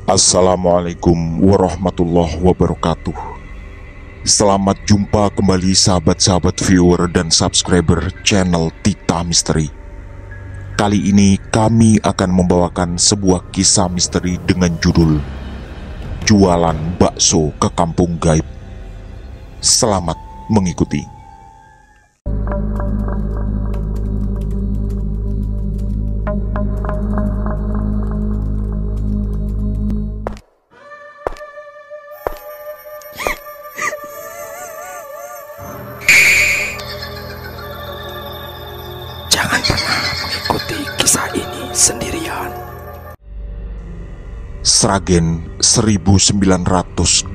Assalamualaikum warahmatullahi wabarakatuh. Selamat jumpa kembali sahabat-sahabat viewer dan subscriber channel Tita Misteri. Kali ini kami akan membawakan sebuah kisah misteri dengan judul Jualan Bakso ke Kampung Gaib. Selamat mengikuti. Jangan pernah mengikuti kisah ini sendirian. Sragen 1987.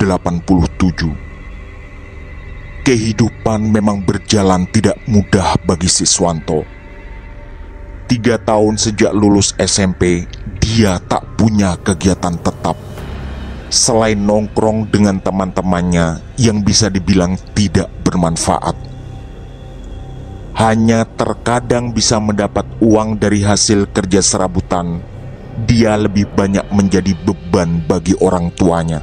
Kehidupan memang berjalan tidak mudah bagi Siswanto. 3 tahun sejak lulus SMP, dia tak punya kegiatan tetap selain nongkrong dengan teman-temannya yang bisa dibilang tidak bermanfaat. Hanya terkadang bisa mendapat uang dari hasil kerja serabutan. Dia lebih banyak menjadi beban bagi orang tuanya.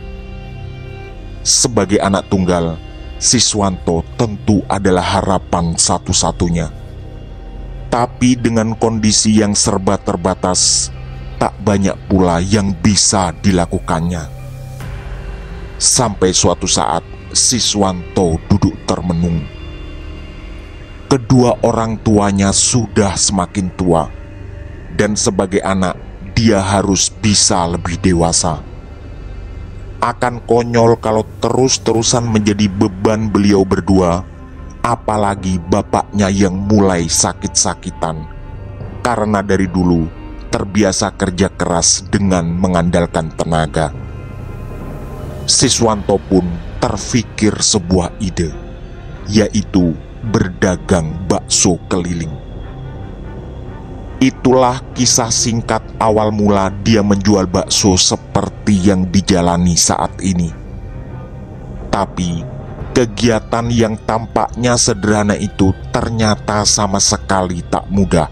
Sebagai anak tunggal, Siswanto tentu adalah harapan satu-satunya. Tapi dengan kondisi yang serba terbatas, tak banyak pula yang bisa dilakukannya. Sampai suatu saat, Siswanto duduk termenung. Kedua orang tuanya sudah semakin tua, dan sebagai anak, dia harus bisa lebih dewasa. Akan konyol kalau terus-terusan menjadi beban beliau berdua, apalagi bapaknya yang mulai sakit-sakitan, karena dari dulu terbiasa kerja keras dengan mengandalkan tenaga. Siswanto pun terfikir sebuah ide, yaitu berdagang bakso keliling. Itulah kisah singkat awal mula dia menjual bakso seperti yang dijalani saat ini. Tapi kegiatan yang tampaknya sederhana itu ternyata sama sekali tak mudah.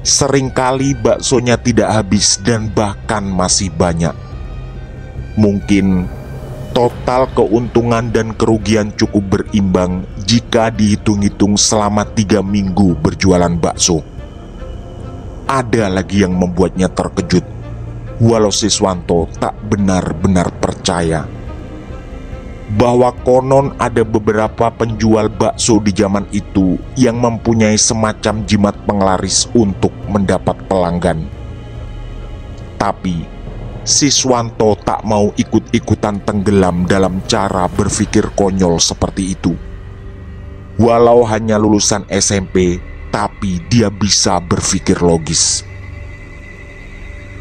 Seringkali baksonya tidak habis dan bahkan masih banyak. Mungkin total keuntungan dan kerugian cukup berimbang jika dihitung-hitung selama 3 minggu berjualan bakso. Ada lagi yang membuatnya terkejut, walau Siswanto tak benar-benar percaya bahwa konon ada beberapa penjual bakso di zaman itu yang mempunyai semacam jimat penglaris untuk mendapat pelanggan. Tapi Siswanto tak mau ikut-ikutan tenggelam dalam cara berpikir konyol seperti itu. Walau hanya lulusan SMP, tapi dia bisa berpikir logis.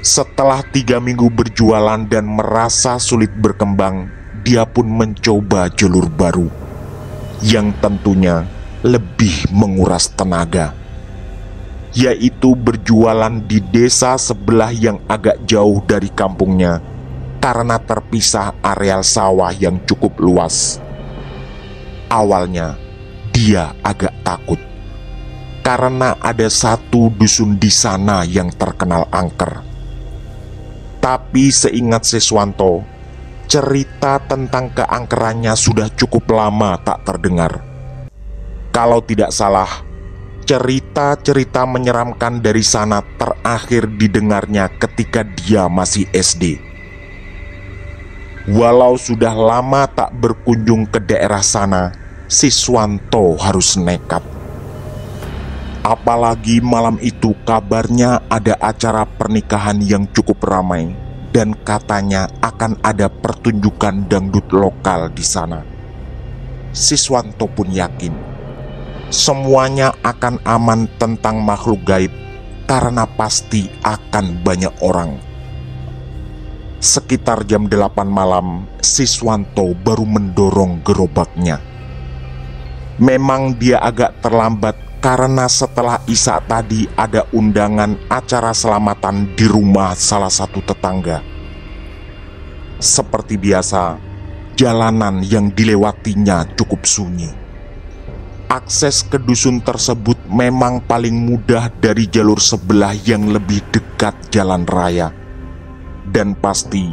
Setelah 3 minggu berjualan dan merasa sulit berkembang, dia pun mencoba jalur baru yang tentunya lebih menguras tenaga, yaitu berjualan di desa sebelah yang agak jauh dari kampungnya karena terpisah areal sawah yang cukup luas. Awalnya dia agak takut karena ada satu dusun di sana yang terkenal angker. Tapi seingat Siswanto, cerita tentang keangkerannya sudah cukup lama tak terdengar. Kalau tidak salah, cerita-cerita menyeramkan dari sana terakhir didengarnya ketika dia masih SD. Walau sudah lama tak berkunjung ke daerah sana, Siswanto harus nekat. Apalagi malam itu kabarnya ada acara pernikahan yang cukup ramai dan katanya akan ada pertunjukan dangdut lokal di sana. Siswanto pun yakin semuanya akan aman tentang makhluk gaib karena pasti akan banyak orang. Sekitar jam 8 malam, Siswanto baru mendorong gerobaknya. Memang dia agak terlambat karena setelah Isya tadi ada undangan acara selamatan di rumah salah satu tetangga. Seperti biasa, jalanan yang dilewatinya cukup sunyi. Akses ke dusun tersebut memang paling mudah dari jalur sebelah yang lebih dekat jalan raya. Dan pasti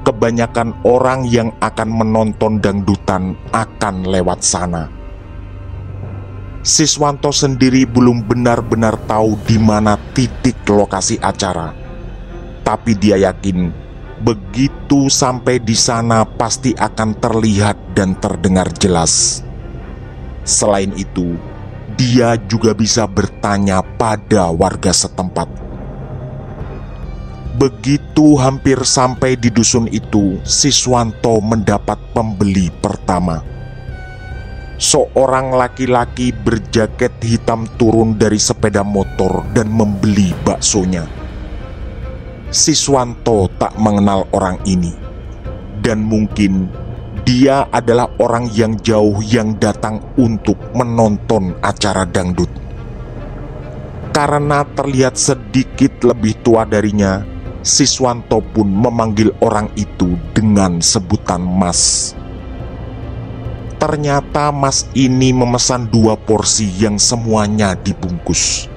kebanyakan orang yang akan menonton dangdutan akan lewat sana. Siswanto sendiri belum benar-benar tahu di mana titik lokasi acara. Tapi dia yakin begitu sampai di sana pasti akan terlihat dan terdengar jelas. Selain itu, dia juga bisa bertanya pada warga setempat. Begitu hampir sampai di dusun itu, Siswanto mendapat pembeli pertama. Seorang laki-laki berjaket hitam turun dari sepeda motor dan membeli baksonya. Siswanto tak mengenal orang ini, dan mungkin dia adalah orang yang jauh yang datang untuk menonton acara dangdut. Karena terlihat sedikit lebih tua darinya, Siswanto pun memanggil orang itu dengan sebutan Mas. Ternyata Mas ini memesan 2 porsi yang semuanya dibungkus.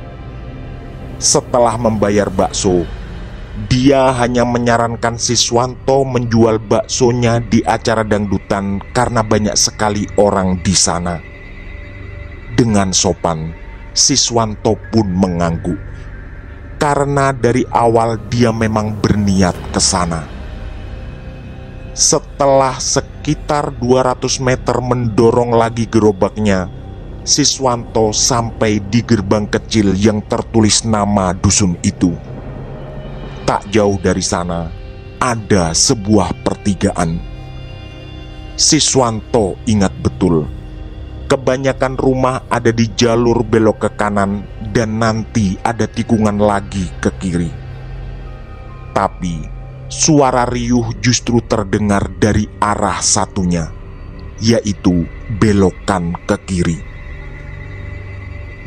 Setelah membayar bakso, dia hanya menyarankan Siswanto menjual baksonya di acara dangdutan karena banyak sekali orang di sana. Dengan sopan, Siswanto pun mengangguk. Karena dari awal dia memang berniat ke sana. Setelah sekitar 200 meter mendorong lagi gerobaknya, Siswanto sampai di gerbang kecil yang tertulis nama dusun itu. Tak jauh dari sana, ada sebuah pertigaan. Siswanto ingat betul, kebanyakan rumah ada di jalur belok ke kanan dan nanti ada tikungan lagi ke kiri. Tapi suara riuh justru terdengar dari arah satunya, yaitu belokan ke kiri.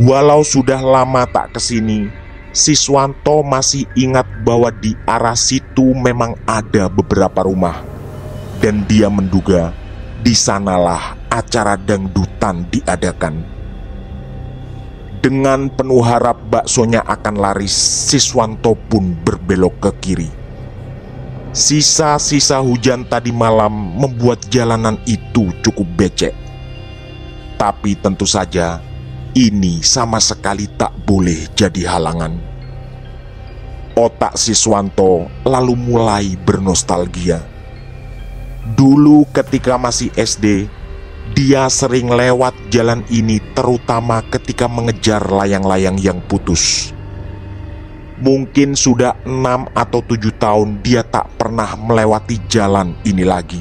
Walau sudah lama tak kesini, Siswanto masih ingat bahwa di arah situ memang ada beberapa rumah, dan dia menduga di sanalah acara dangdutan diadakan. Dengan penuh harap baksonya akan laris, Siswanto pun berbelok ke kiri. Sisa-sisa hujan tadi malam membuat jalanan itu cukup becek. Tapi tentu saja, ini sama sekali tak boleh jadi halangan. Otak Siswanto lalu mulai bernostalgia. Dulu ketika masih SD, dia sering lewat jalan ini terutama ketika mengejar layang-layang yang putus. Mungkin sudah 6 atau 7 tahun dia tak pernah melewati jalan ini lagi.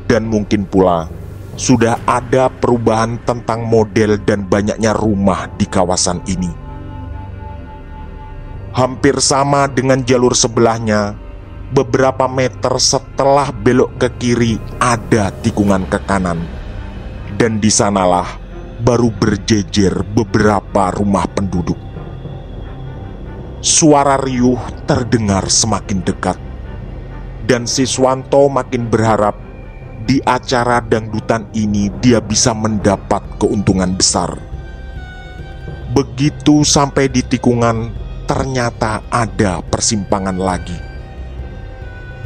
Dan mungkin pula sudah ada perubahan tentang model dan banyaknya rumah di kawasan ini. Hampir sama dengan jalur sebelahnya, beberapa meter setelah belok ke kiri ada tikungan ke kanan. Dan di sanalah baru berjejer beberapa rumah penduduk. Suara riuh terdengar semakin dekat, dan Siswanto makin berharap di acara dangdutan ini dia bisa mendapat keuntungan besar. Begitu sampai di tikungan, ternyata ada persimpangan lagi.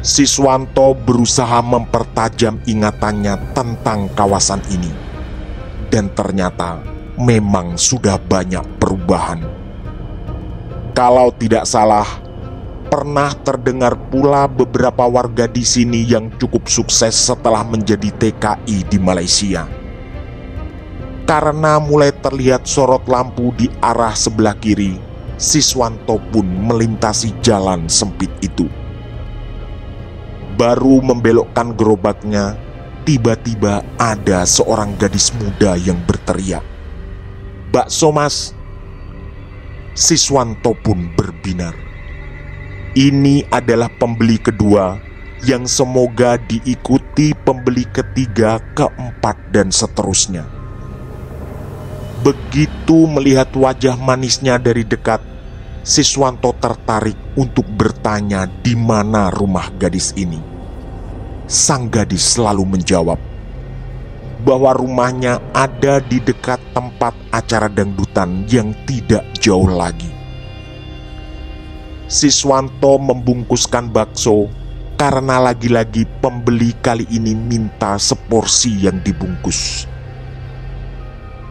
Siswanto berusaha mempertajam ingatannya tentang kawasan ini, dan ternyata memang sudah banyak perubahan. Kalau tidak salah, pernah terdengar pula beberapa warga di sini yang cukup sukses setelah menjadi TKI di Malaysia. Karena mulai terlihat sorot lampu di arah sebelah kiri, Siswanto pun melintasi jalan sempit itu. Baru membelokkan gerobaknya, tiba-tiba ada seorang gadis muda yang berteriak, "Bakso, Mas!" Siswanto pun berbinar. Ini adalah pembeli kedua yang semoga diikuti pembeli ketiga, keempat, dan seterusnya. Begitu melihat wajah manisnya dari dekat, Siswanto tertarik untuk bertanya di mana rumah gadis ini. Sang gadis selalu menjawab bahwa rumahnya ada di dekat tempat acara dangdutan yang tidak jauh lagi. Siswanto membungkuskan bakso karena lagi-lagi pembeli kali ini minta seporsi yang dibungkus.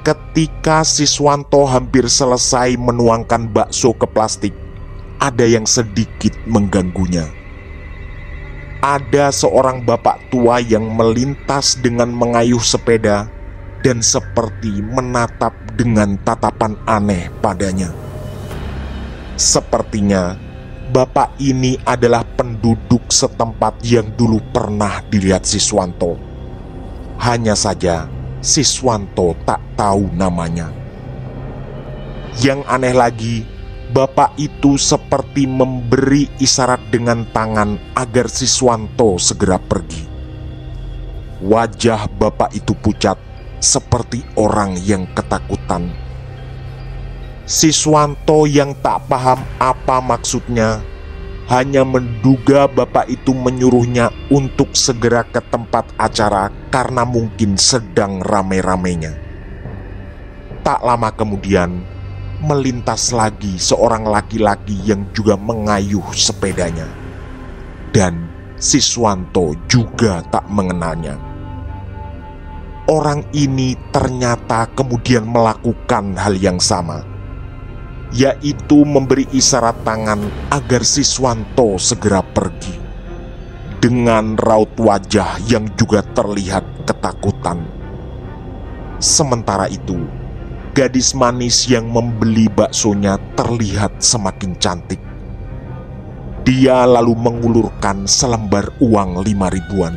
Ketika Siswanto hampir selesai menuangkan bakso ke plastik, ada yang sedikit mengganggunya. Ada seorang bapak tua yang melintas dengan mengayuh sepeda dan seperti menatap dengan tatapan aneh padanya. Sepertinya bapak ini adalah penduduk setempat yang dulu pernah dilihat Siswanto. Hanya saja Siswanto tak tahu namanya. Yang aneh lagi, bapak itu seperti memberi isyarat dengan tangan agar Siswanto segera pergi. Wajah bapak itu pucat seperti orang yang ketakutan. Siswanto yang tak paham apa maksudnya hanya menduga bapak itu menyuruhnya untuk segera ke tempat acara karena mungkin sedang rame-ramenya. Tak lama kemudian, melintas lagi seorang laki-laki yang juga mengayuh sepedanya. Dan Siswanto juga tak mengenalnya. Orang ini ternyata kemudian melakukan hal yang sama, yaitu memberi isyarat tangan agar Siswanto segera pergi, dengan raut wajah yang juga terlihat ketakutan. Sementara itu, gadis manis yang membeli baksonya terlihat semakin cantik. Dia lalu mengulurkan selembar uang 5 ribuan.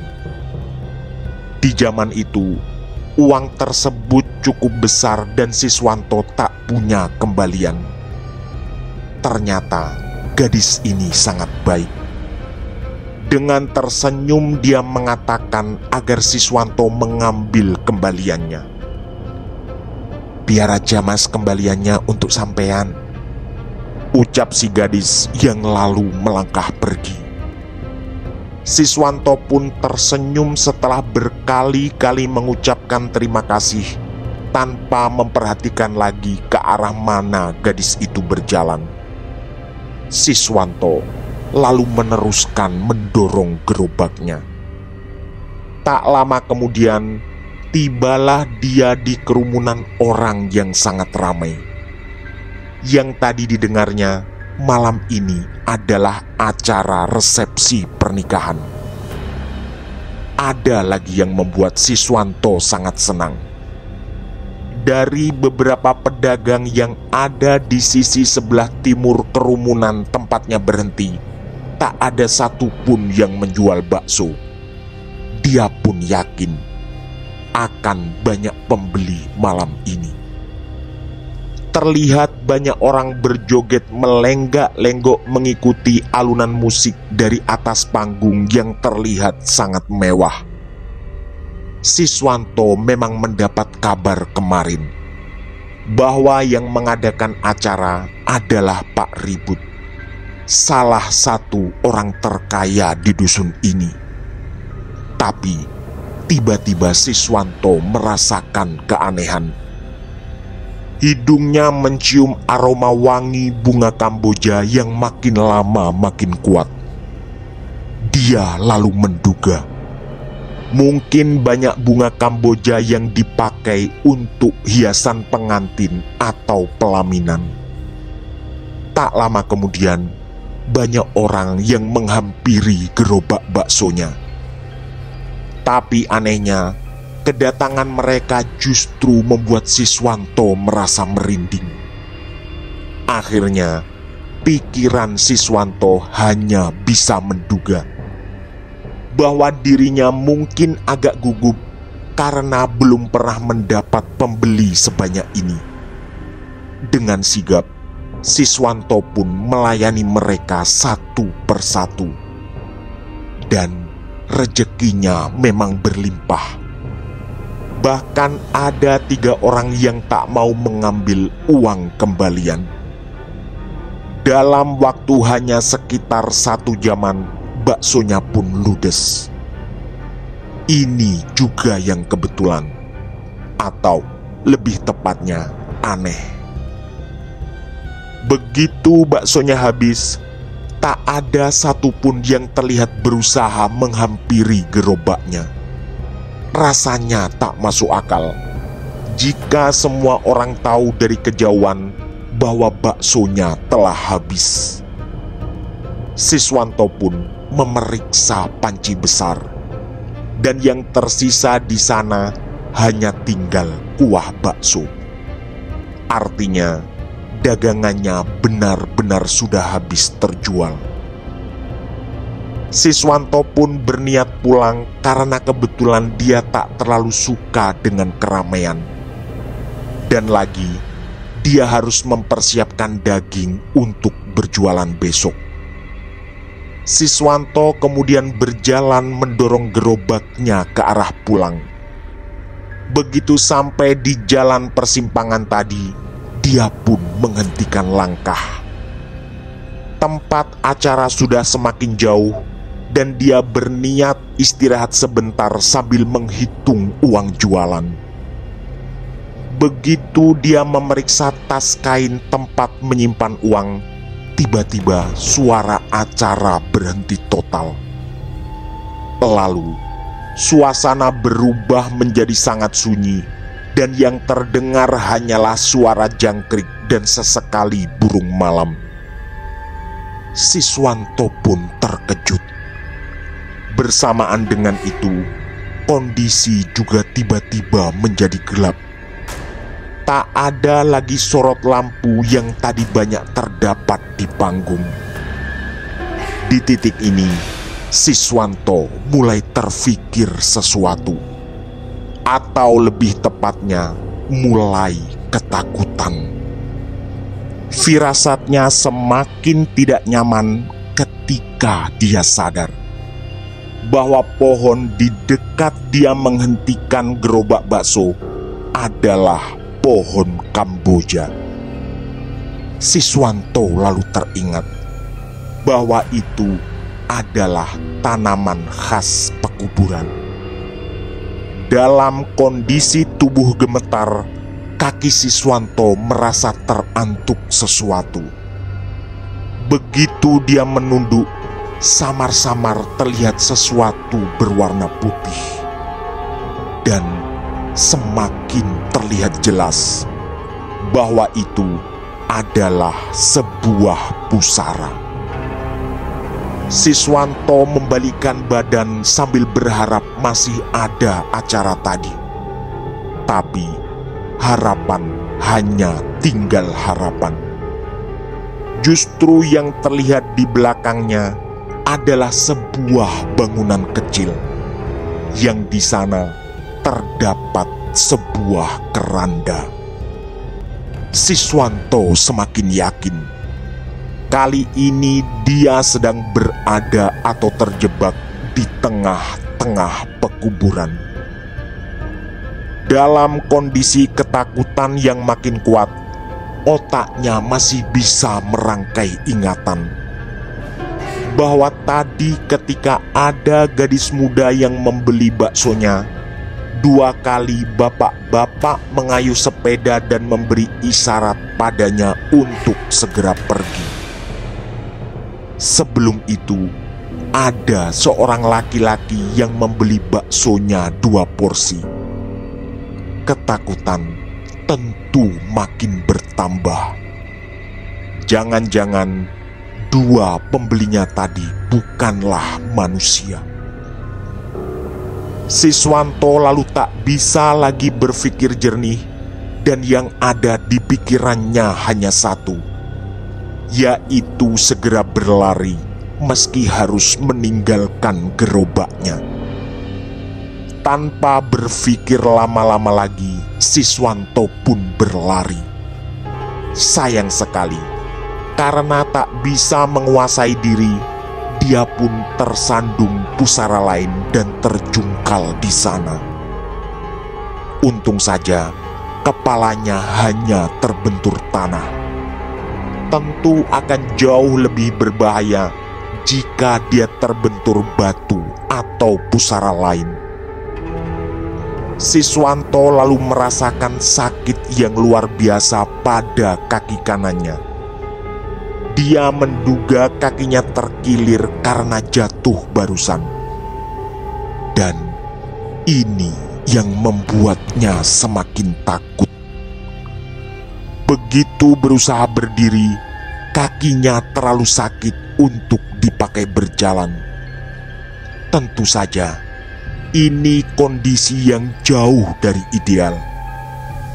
Di zaman itu, uang tersebut cukup besar dan Siswanto tak punya kembalian. Ternyata gadis ini sangat baik. Dengan tersenyum dia mengatakan agar Siswanto mengambil kembaliannya. "Biar aja mas kembaliannya untuk sampean," ucap si gadis yang lalu melangkah pergi. Siswanto pun tersenyum setelah berkali-kali mengucapkan terima kasih tanpa memperhatikan lagi ke arah mana gadis itu berjalan. Siswanto lalu meneruskan mendorong gerobaknya. Tak lama kemudian, tibalah dia di kerumunan orang yang sangat ramai. Yang tadi didengarnya malam ini adalah acara resepsi pernikahan. Ada lagi yang membuat Siswanto sangat senang. Dari beberapa pedagang yang ada di sisi sebelah timur kerumunan tempatnya berhenti, tak ada satupun yang menjual bakso. Dia pun yakin akan banyak pembeli malam ini. Terlihat banyak orang berjoget melenggak-lenggok mengikuti alunan musik dari atas panggung yang terlihat sangat mewah. Siswanto memang mendapat kabar kemarin bahwa yang mengadakan acara adalah Pak Ribut, salah satu orang terkaya di dusun ini. Tapi tiba-tiba Siswanto merasakan keanehan. Hidungnya mencium aroma wangi bunga Kamboja yang makin lama makin kuat. Dia lalu menduga mungkin banyak bunga Kamboja yang dipakai untuk hiasan pengantin atau pelaminan. Tak lama kemudian, banyak orang yang menghampiri gerobak baksonya. Tapi anehnya, kedatangan mereka justru membuat Siswanto merasa merinding. Akhirnya, pikiran Siswanto hanya bisa menduga bahwa dirinya mungkin agak gugup karena belum pernah mendapat pembeli sebanyak ini. Dengan sigap, Siswanto pun melayani mereka satu persatu. Dan rezekinya memang berlimpah. Bahkan ada 3 orang yang tak mau mengambil uang kembalian. Dalam waktu hanya sekitar 1 jaman, baksonya pun ludes. Ini juga yang kebetulan, atau lebih tepatnya aneh. Begitu baksonya habis, Tak ada satupun yang terlihat berusaha menghampiri gerobaknya. Rasanya tak masuk akal jika semua orang tahu dari kejauhan bahwa baksonya telah habis. Siswanto pun memeriksa panci besar, dan yang tersisa di sana hanya tinggal kuah bakso. Artinya, dagangannya benar-benar sudah habis terjual. Siswanto pun berniat pulang karena kebetulan dia tak terlalu suka dengan keramaian. Dan lagi, dia harus mempersiapkan daging untuk berjualan besok. Siswanto kemudian berjalan mendorong gerobaknya ke arah pulang. Begitu sampai di jalan persimpangan tadi, dia pun menghentikan langkah. Tempat acara sudah semakin jauh, dan dia berniat istirahat sebentar sambil menghitung uang jualan. Begitu dia memeriksa tas kain tempat menyimpan uang, tiba-tiba suara acara berhenti total. Lalu, suasana berubah menjadi sangat sunyi, dan yang terdengar hanyalah suara jangkrik dan sesekali burung malam. Siswanto pun terkejut. Bersamaan dengan itu, kondisi juga tiba-tiba menjadi gelap. Tak ada lagi sorot lampu yang tadi banyak terdapat di panggung. Di titik ini, Siswanto mulai terfikir sesuatu, atau lebih tepatnya, mulai ketakutan. Firasatnya semakin tidak nyaman ketika dia sadar bahwa pohon di dekat dia menghentikan gerobak bakso adalah pohon Kamboja. Siswanto lalu teringat bahwa itu adalah tanaman khas pekuburan. Dalam kondisi tubuh gemetar, kaki Siswanto merasa terantuk sesuatu. Begitu dia menunduk, samar-samar terlihat sesuatu berwarna putih. Dan semakin terlihat jelas bahwa itu adalah sebuah pusara. Siswanto membalikkan badan sambil berharap masih ada acara tadi. Tapi harapan hanya tinggal harapan. Justru yang terlihat di belakangnya adalah sebuah bangunan kecil, yang di sana terdapat sebuah keranda. Siswanto semakin yakin kali ini dia sedang berada atau terjebak di tengah-tengah pekuburan. Dalam kondisi ketakutan yang makin kuat, otaknya masih bisa merangkai ingatan bahwa tadi ketika ada gadis muda yang membeli baksonya, 2 kali bapak-bapak mengayuh sepeda dan memberi isyarat padanya untuk segera pergi. Sebelum itu, ada seorang laki-laki yang membeli baksonya 2 porsi. Ketakutan tentu makin bertambah. Jangan-jangan 2 pembelinya tadi bukanlah manusia. Siswanto lalu tak bisa lagi berpikir jernih, dan yang ada di pikirannya hanya satu, yaitu segera berlari meski harus meninggalkan gerobaknya. Tanpa berpikir lama-lama lagi, Siswanto pun berlari. Sayang sekali, karena tak bisa menguasai diri, dia pun tersandung pusara lain dan terjungkal di sana. Untung saja kepalanya hanya terbentur tanah. Tentu akan jauh lebih berbahaya jika dia terbentur batu atau pusara lain. Siswanto lalu merasakan sakit yang luar biasa pada kaki kanannya. Dia menduga kakinya terkilir karena jatuh barusan. Dan ini yang membuatnya semakin takut. Begitu berusaha berdiri, kakinya terlalu sakit untuk dipakai berjalan. Tentu saja, ini kondisi yang jauh dari ideal.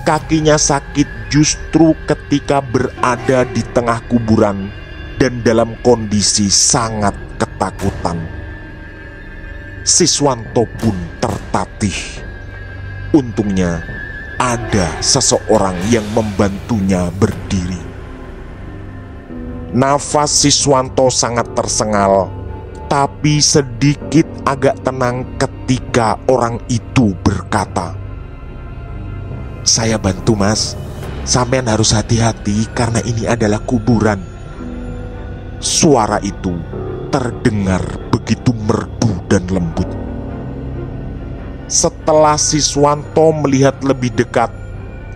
Kakinya sakit justru ketika berada di tengah kuburan dan dalam kondisi sangat ketakutan. Siswanto pun tertatih. Untungnya ada seseorang yang membantunya berdiri. Nafas Siswanto sangat tersengal, tapi sedikit agak tenang ketika orang itu berkata, "Saya bantu, Mas. Sampean harus hati-hati karena ini adalah kuburan." Suara itu terdengar begitu merdu dan lembut. Setelah Siswanto melihat lebih dekat,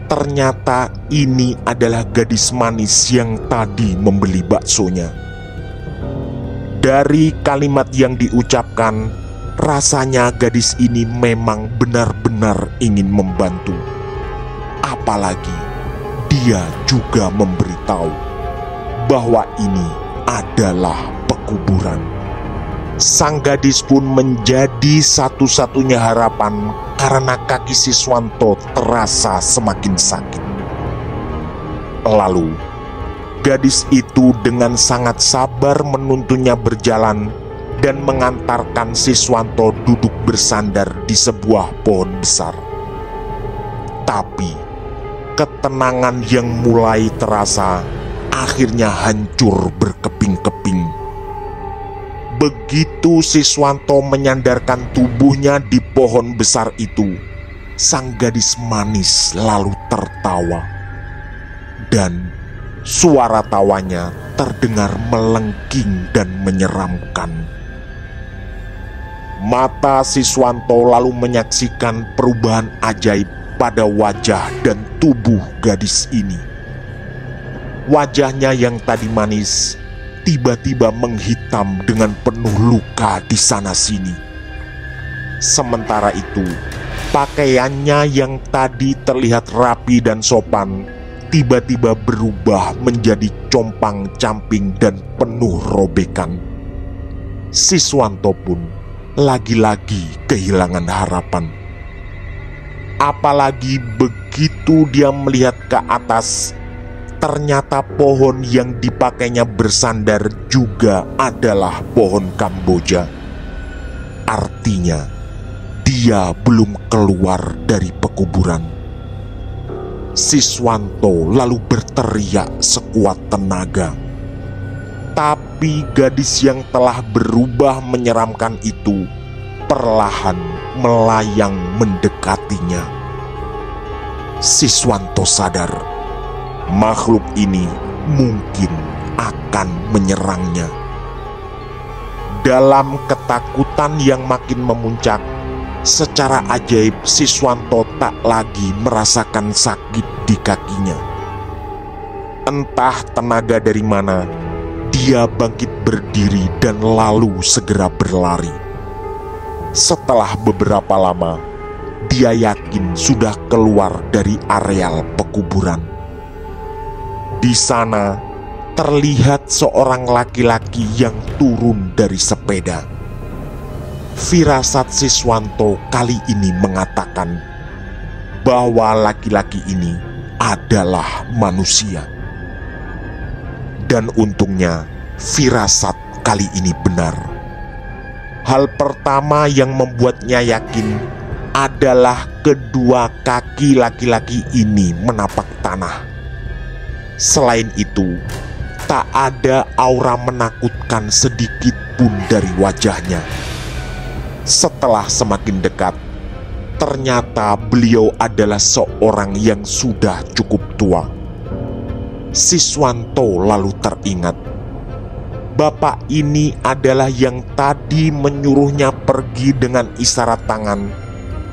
ternyata ini adalah gadis manis yang tadi membeli baksonya. Dari kalimat yang diucapkan, rasanya gadis ini memang benar-benar ingin membantu. Apalagi dia juga memberitahu bahwa ini adalah pekuburan. Sang gadis pun menjadi satu-satunya harapan karena kaki Siswanto terasa semakin sakit. Lalu, gadis itu dengan sangat sabar menuntunnya berjalan dan mengantarkan Siswanto duduk bersandar di sebuah pohon besar. Tapi, ketenangan yang mulai terasa akhirnya hancur berkeping-keping. Begitu Siswanto menyandarkan tubuhnya di pohon besar itu, sang gadis manis lalu tertawa. Dan suara tawanya terdengar melengking dan menyeramkan. Mata Siswanto lalu menyaksikan perubahan ajaib pada wajah dan tubuh gadis ini. Wajahnya yang tadi manis tiba-tiba menghitam dengan penuh luka di sana-sini. Sementara itu, pakaiannya yang tadi terlihat rapi dan sopan tiba-tiba berubah menjadi compang-camping dan penuh robekan. Siswanto pun lagi-lagi kehilangan harapan. Apalagi begitu dia melihat ke atas, ternyata pohon yang dipakainya bersandar juga adalah pohon Kamboja. Artinya, dia belum keluar dari pekuburan. Siswanto lalu berteriak sekuat tenaga. Tapi gadis yang telah berubah menyeramkan itu perlahan melayang mendekatinya. Siswanto sadar makhluk ini mungkin akan menyerangnya. Dalam ketakutan yang makin memuncak, secara ajaib Siswanto tak lagi merasakan sakit di kakinya. Entah tenaga dari mana, dia bangkit berdiri dan lalu segera berlari. Setelah beberapa lama, dia yakin sudah keluar dari areal pekuburan. Di sana terlihat seorang laki-laki yang turun dari sepeda. Firasat Siswanto kali ini mengatakan bahwa laki-laki ini adalah manusia. Dan untungnya firasat kali ini benar. Hal pertama yang membuatnya yakin adalah kedua kaki laki-laki ini menapak tanah. Selain itu, tak ada aura menakutkan sedikit pun dari wajahnya. Setelah semakin dekat, ternyata beliau adalah seorang yang sudah cukup tua. Siswanto lalu teringat, bapak ini adalah yang tadi menyuruhnya pergi dengan isyarat tangan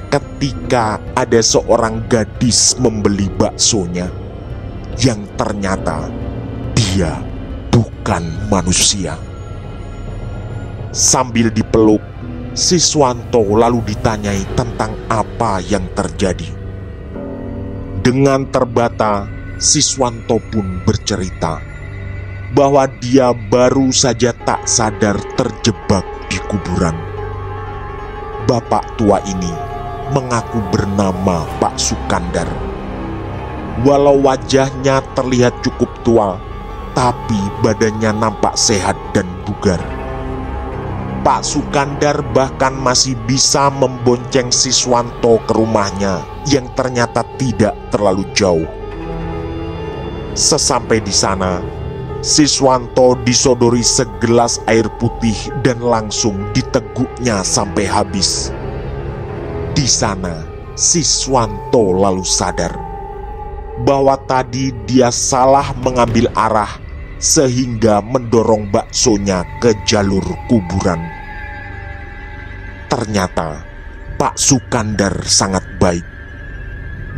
ketika ada seorang gadis membeli baksonya, yang ternyata dia bukan manusia. Sambil dipeluk, Siswanto lalu ditanyai tentang apa yang terjadi. Dengan terbata, Siswanto pun bercerita bahwa dia baru saja tak sadar terjebak di kuburan. Bapak tua ini mengaku bernama Pak Sukandar. Walau wajahnya terlihat cukup tua, tapi badannya nampak sehat dan bugar. Pak Sukandar bahkan masih bisa membonceng Siswanto ke rumahnya yang ternyata tidak terlalu jauh. Sesampai di sana, Siswanto disodori segelas air putih dan langsung diteguknya sampai habis. Di sana, Siswanto lalu sadar bahwa tadi dia salah mengambil arah sehingga mendorong baksonya ke jalur kuburan. Ternyata Pak Sukandar sangat baik.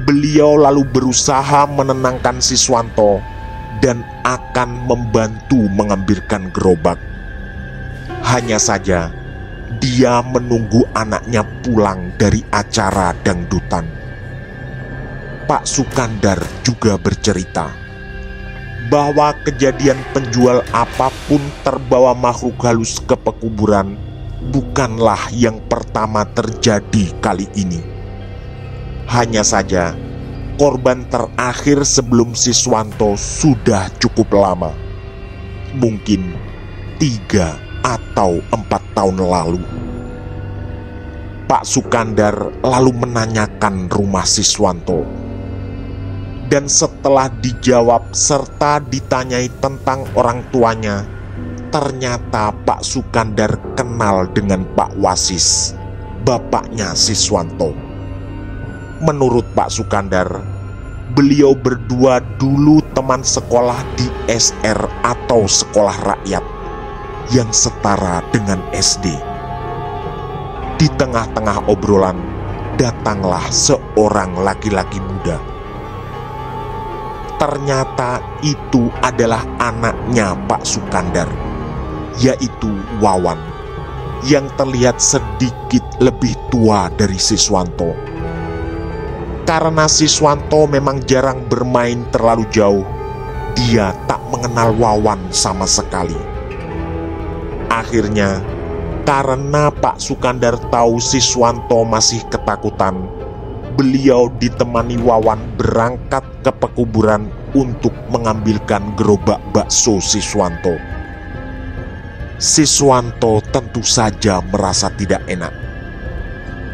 Beliau lalu berusaha menenangkan Siswanto dan akan membantu mengambilkan gerobak. Hanya saja dia menunggu anaknya pulang dari acara dangdutan. Pak Sukandar juga bercerita bahwa kejadian penjual apapun terbawa makhluk halus ke pekuburan bukanlah yang pertama terjadi kali ini. Hanya saja korban terakhir sebelum Siswanto sudah cukup lama, mungkin 3 atau 4 tahun lalu. Pak Sukandar lalu menanyakan rumah Siswanto. Dan setelah dijawab serta ditanyai tentang orang tuanya, ternyata Pak Sukandar kenal dengan Pak Wasis, bapaknya Siswanto. Menurut Pak Sukandar, beliau berdua dulu teman sekolah di SR atau sekolah rakyat yang setara dengan SD. Di tengah-tengah obrolan, datanglah seorang laki-laki muda. Ternyata itu adalah anaknya Pak Sukandar, yaitu Wawan, yang terlihat sedikit lebih tua dari Siswanto. Karena Siswanto memang jarang bermain terlalu jauh, dia tak mengenal Wawan sama sekali. Akhirnya, karena Pak Sukandar tahu Siswanto masih ketakutan, beliau ditemani Wawan berangkat ke pekuburan untuk mengambilkan gerobak bakso Siswanto. Siswanto tentu saja merasa tidak enak.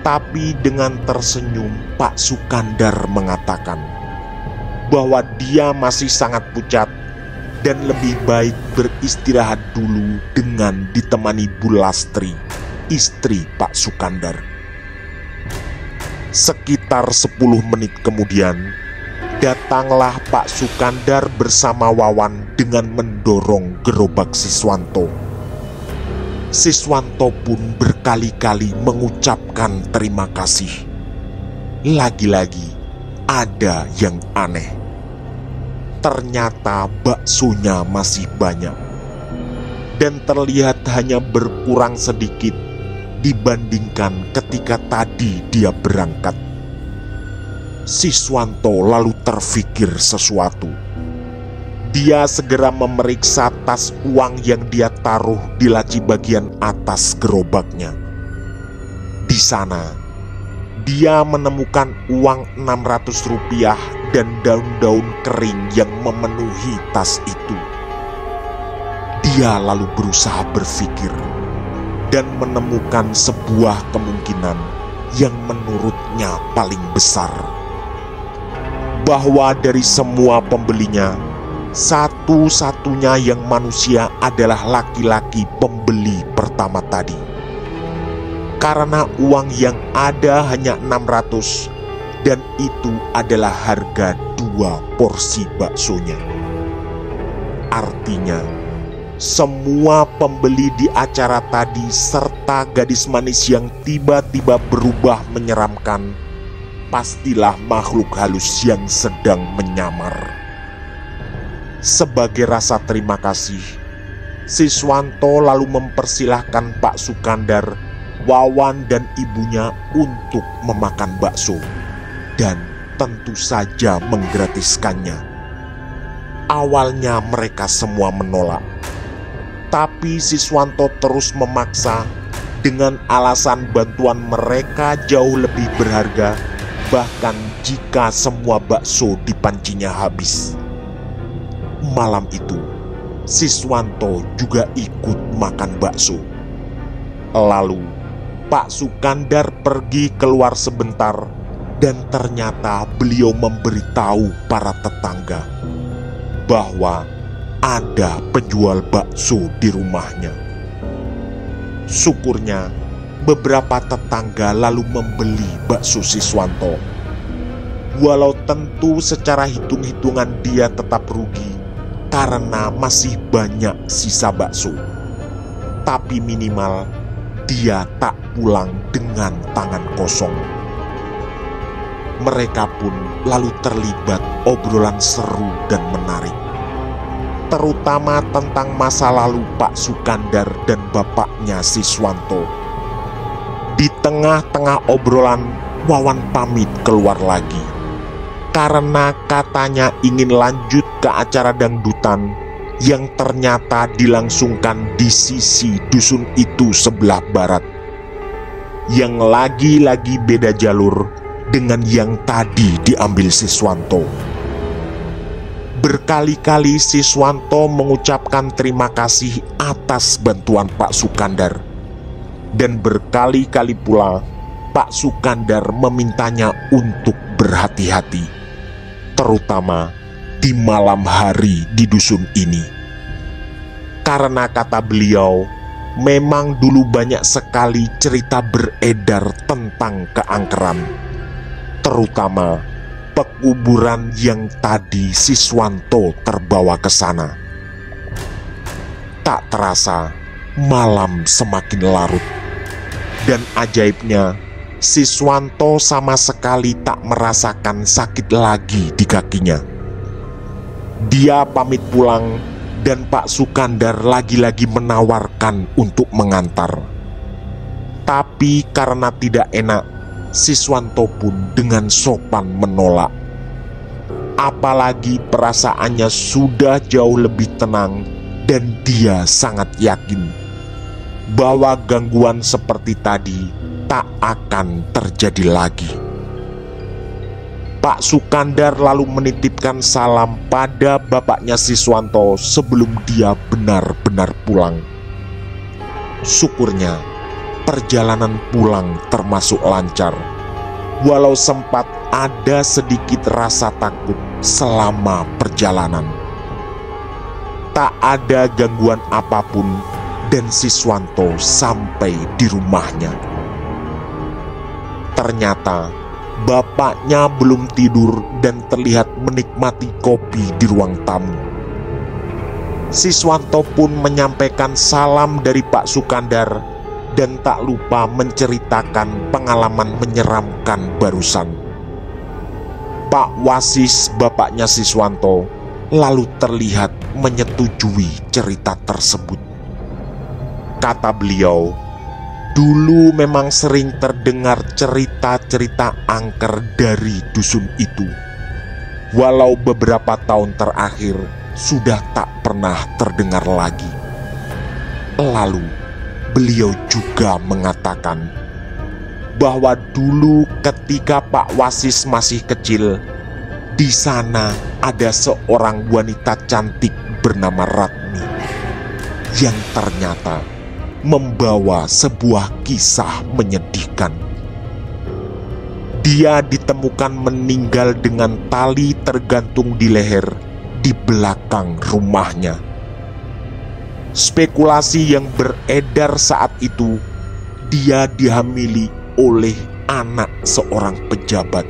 Tapi dengan tersenyum, Pak Sukandar mengatakan bahwa dia masih sangat pucat dan lebih baik beristirahat dulu dengan ditemani Bu Lastri, istri Pak Sukandar. Sekitar 10 menit kemudian, datanglah Pak Sukandar bersama Wawan dengan mendorong gerobak Siswanto. Siswanto pun berkali-kali mengucapkan terima kasih. Lagi-lagi ada yang aneh. Ternyata baksonya masih banyak dan terlihat hanya berkurang sedikit dibandingkan ketika tadi dia berangkat. Siswanto lalu terfikir sesuatu. Dia segera memeriksa tas uang yang dia taruh di laci bagian atas gerobaknya. Di sana, dia menemukan uang 600 rupiah dan daun-daun kering yang memenuhi tas itu. Dia lalu berusaha berpikir dan menemukan sebuah kemungkinan yang menurutnya paling besar, bahwa dari semua pembelinya, satu-satunya yang manusia adalah laki-laki pembeli pertama tadi. Karena uang yang ada hanya 600 dan itu adalah harga 2 porsi baksonya. Artinya, semua pembeli di acara tadi serta gadis manis yang tiba-tiba berubah menyeramkan pastilah makhluk halus yang sedang menyamar. Sebagai rasa terima kasih, Siswanto lalu mempersilahkan Pak Sukandar, Wawan dan ibunya untuk memakan bakso dan tentu saja menggratiskannya. Awalnya mereka semua menolak, tapi Siswanto terus memaksa dengan alasan bantuan mereka jauh lebih berharga, bahkan jika semua bakso dipancinya habis. Malam itu, Siswanto juga ikut makan bakso. Lalu, Pak Sukandar pergi keluar sebentar dan ternyata beliau memberitahu para tetangga bahwa ada penjual bakso di rumahnya. Syukurnya, beberapa tetangga lalu membeli bakso Siswanto. Walau tentu secara hitung-hitungan dia tetap rugi karena masih banyak sisa bakso, tapi minimal dia tak pulang dengan tangan kosong. Mereka pun lalu terlibat obrolan seru dan menarik, terutama tentang masa lalu Pak Sukandar dan bapaknya Siswanto. Di tengah-tengah obrolan, Wawan pamit keluar lagi karena katanya ingin lanjut ke acara dangdutan yang ternyata dilangsungkan di sisi dusun itu sebelah barat, yang lagi-lagi beda jalur dengan yang tadi diambil Siswanto. Berkali-kali Siswanto mengucapkan terima kasih atas bantuan Pak Sukandar, dan berkali-kali pula Pak Sukandar memintanya untuk berhati-hati, terutama di malam hari di dusun ini. Karena kata beliau, memang dulu banyak sekali cerita beredar tentang keangkeran, terutama pekuburan yang tadi Siswanto terbawa ke sana. Tak terasa, malam semakin larut, dan ajaibnya, Siswanto sama sekali tak merasakan sakit lagi di kakinya. Dia pamit pulang dan Pak Sukandar lagi-lagi menawarkan untuk mengantar. Tapi karena tidak enak, Siswanto pun dengan sopan menolak. Apalagi perasaannya sudah jauh lebih tenang dan dia sangat yakin bahwa gangguan seperti tadi tak akan terjadi lagi. Pak Sukandar lalu menitipkan salam pada bapaknya Siswanto sebelum dia benar-benar pulang. Syukurnya perjalanan pulang termasuk lancar, walau sempat ada sedikit rasa takut selama perjalanan. Tak ada gangguan apapun dan Siswanto sampai di rumahnya. Ternyata bapaknya belum tidur dan terlihat menikmati kopi di ruang tamu. Siswanto pun menyampaikan salam dari Pak Sukandar dan tak lupa menceritakan pengalaman menyeramkan barusan. Pak Wasis, bapaknya Siswanto, lalu terlihat menyetujui cerita tersebut. Kata beliau, dulu memang sering terdengar cerita-cerita angker dari dusun itu, walau beberapa tahun terakhir sudah tak pernah terdengar lagi. Lalu beliau juga mengatakan bahwa dulu ketika Pak Wasis masih kecil, di sana ada seorang wanita cantik bernama Ratmi yang ternyata membawa sebuah kisah menyedihkan. Dia ditemukan meninggal dengan tali tergantung di leher di belakang rumahnya. Spekulasi yang beredar saat itu, dia dihamili oleh anak seorang pejabat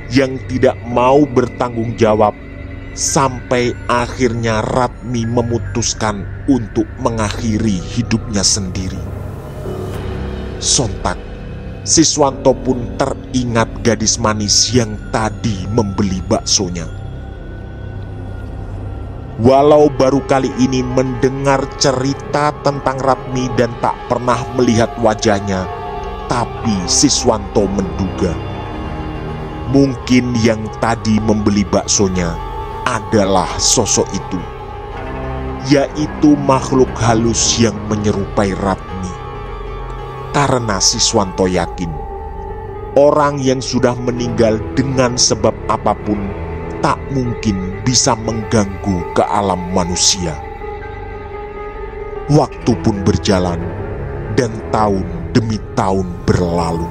yang tidak mau bertanggung jawab, sampai akhirnya Ratmi memutuskan untuk mengakhiri hidupnya sendiri. Sontak, Siswanto pun teringat gadis manis yang tadi membeli baksonya. Walau baru kali ini mendengar cerita tentang Ratmi dan tak pernah melihat wajahnya, tapi Siswanto menduga mungkin yang tadi membeli baksonya adalah sosok itu, yaitu makhluk halus yang menyerupai Ratmi. Karena Siswanto yakin orang yang sudah meninggal dengan sebab apapun tak mungkin bisa mengganggu ke alam manusia. Waktu pun berjalan dan tahun demi tahun berlalu.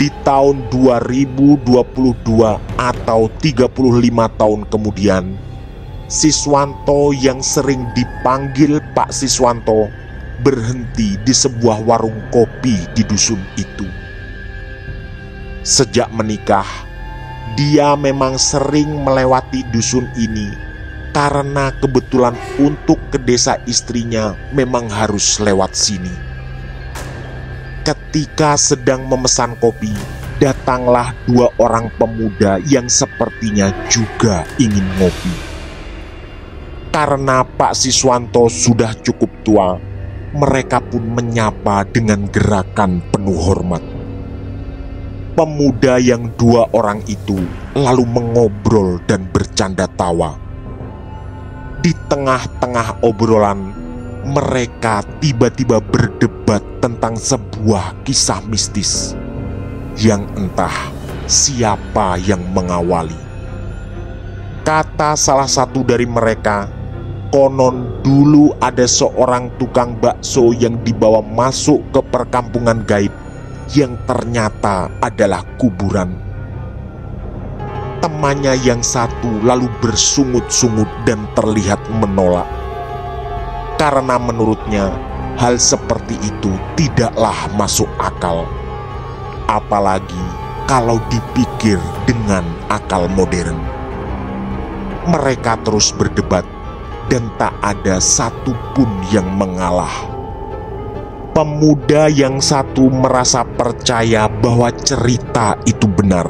Di tahun 2022 atau 35 tahun kemudian, Siswanto yang sering dipanggil Pak Siswanto berhenti di sebuah warung kopi di dusun itu. Sejak menikah, dia memang sering melewati dusun ini karena kebetulan untuk ke desa istrinya memang harus lewat sini. Ketika sedang memesan kopi, datanglah dua orang pemuda yang sepertinya juga ingin ngopi. Karena Pak Siswanto sudah cukup tua, mereka pun menyapa dengan gerakan penuh hormat. Pemuda yang dua orang itu lalu mengobrol dan bercanda tawa. Di tengah-tengah obrolan, mereka tiba-tiba berdebat tentang sebuah kisah mistis yang entah siapa yang mengawali. Kata salah satu dari mereka, konon dulu ada seorang tukang bakso yang dibawa masuk ke perkampungan gaib yang ternyata adalah kuburan. Temannya yang satu lalu bersungut-sungut dan terlihat menolak. Karena menurutnya hal seperti itu tidaklah masuk akal. Apalagi kalau dipikir dengan akal modern. Mereka terus berdebat dan tak ada satupun yang mengalah. Pemuda yang satu merasa percaya bahwa cerita itu benar,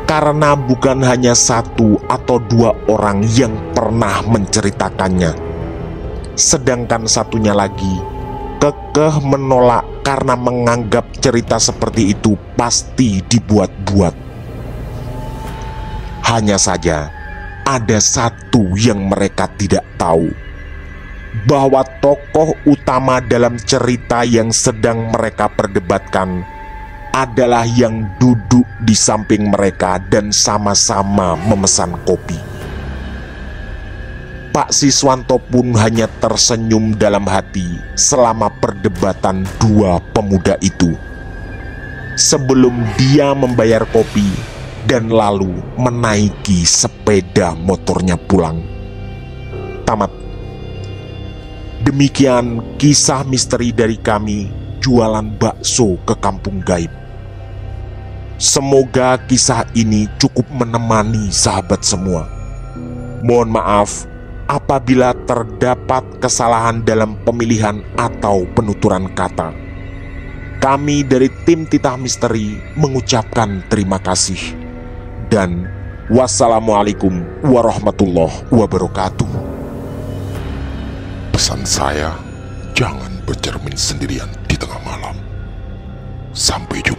karena bukan hanya satu atau dua orang yang pernah menceritakannya. Sedangkan satunya lagi kekeh menolak karena menganggap cerita seperti itu pasti dibuat-buat. Hanya saja ada satu yang mereka tidak tahu, bahwa tokoh utama dalam cerita yang sedang mereka perdebatkan adalah yang duduk di samping mereka dan sama-sama memesan kopi. Pak Siswanto pun hanya tersenyum dalam hati selama perdebatan dua pemuda itu, sebelum dia membayar kopi dan lalu menaiki sepeda motornya pulang. Tamat. Demikian kisah misteri dari kami jualan bakso ke kampung gaib. Semoga kisah ini cukup menemani sahabat semua. Mohon maaf apabila terdapat kesalahan dalam pemilihan atau penuturan kata. Kami dari tim Titah Misteri mengucapkan terima kasih. Dan wassalamualaikum warahmatullahi wabarakatuh. Pesan saya, jangan bercermin sendirian di tengah malam. Sampai jumpa.